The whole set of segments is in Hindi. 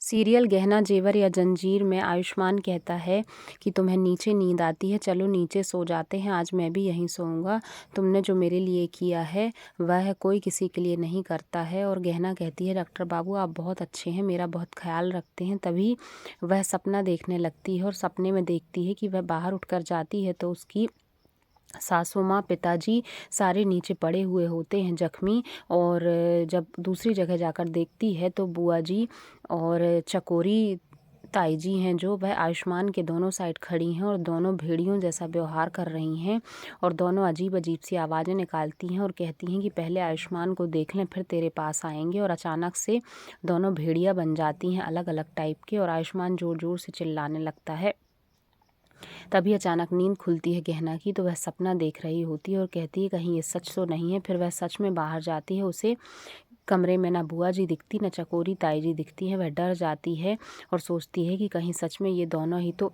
सीरियल गहना जेवर या जंजीर में आयुष्मान कहता है कि तुम्हें नीचे नींद आती है, चलो नीचे सो जाते हैं, आज मैं भी यहीं सोऊंगा। तुमने जो मेरे लिए किया है वह कोई किसी के लिए नहीं करता है। और गहना कहती है, डॉक्टर बाबू आप बहुत अच्छे हैं, मेरा बहुत ख्याल रखते हैं। तभी वह सपना देखने लगती है और सपने में देखती है कि वह बाहर उठकर जाती है तो उसकी सासू माँ, पिताजी सारे नीचे पड़े हुए होते हैं जख्मी। और जब दूसरी जगह जाकर देखती है तो बुआ जी और चकोरी ताई जी हैं जो, वह आयुष्मान के दोनों साइड खड़ी हैं और दोनों भेड़ियों जैसा व्यवहार कर रही हैं और दोनों अजीब अजीब सी आवाज़ें निकालती हैं और कहती हैं कि पहले आयुष्मान को देख लें फिर तेरे पास आएंगे। और अचानक से दोनों भेड़िया बन जाती हैं अलग अलग टाइप के और आयुष्मान ज़ोर ज़ोर से चिल्लाने लगता है। तभी अचानक नींद खुलती है गहना की, तो वह सपना देख रही होती है और कहती है कहीं ये सच तो नहीं है। फिर वह सच में बाहर जाती है। उसे कमरे में ना बुआ जी दिखती ना चकोरी ताई जी दिखती हैं। वह डर जाती है और सोचती है कि कहीं सच में ये दोनों ही तो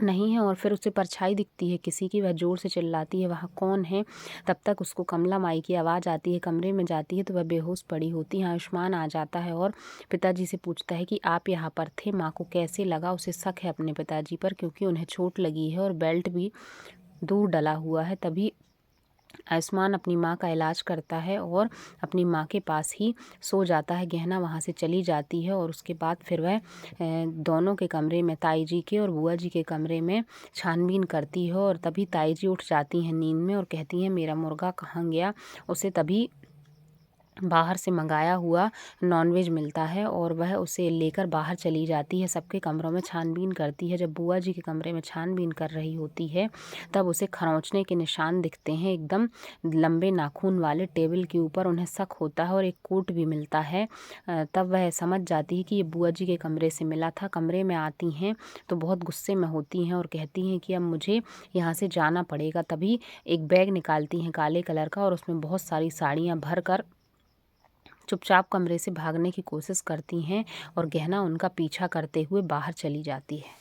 नहीं है। और फिर उसे परछाई दिखती है किसी की, वह जोर से चिल्लाती है वहाँ कौन है। तब तक उसको कमला माई की आवाज़ आती है। कमरे में जाती है तो वह बेहोश पड़ी होती है। आयुष्मान आ जाता है और पिताजी से पूछता है कि आप यहाँ पर थे, माँ को कैसे लगा। उसे शक है अपने पिताजी पर क्योंकि उन्हें चोट लगी है और बेल्ट भी दूर डला हुआ है। तभी आयुष्मान अपनी माँ का इलाज करता है और अपनी माँ के पास ही सो जाता है। गहना वहाँ से चली जाती है और उसके बाद फिर वह दोनों के कमरे में, ताई जी के और बुआ जी के कमरे में छानबीन करती है। और तभी ताई जी उठ जाती हैं नींद में और कहती हैं मेरा मुर्गा कहाँ गया। उसे तभी बाहर से मंगाया हुआ नॉनवेज मिलता है और वह उसे लेकर बाहर चली जाती है, सबके कमरों में छानबीन करती है। जब बुआ जी के कमरे में छानबीन कर रही होती है तब उसे खरोंचने के निशान दिखते हैं एकदम लंबे नाखून वाले टेबल के ऊपर। उन्हें शक होता है और एक कोट भी मिलता है। तब वह समझ जाती है कि ये बुआ जी के कमरे से मिला था। कमरे में आती हैं तो बहुत गुस्से में होती हैं और कहती हैं कि अब मुझे यहाँ से जाना पड़ेगा। तभी एक बैग निकालती हैं काले कलर का और उसमें बहुत सारी साड़ियाँ भर कर चुपचाप कमरे से भागने की कोशिश करती हैं और गहना उनका पीछा करते हुए बाहर चली जाती है।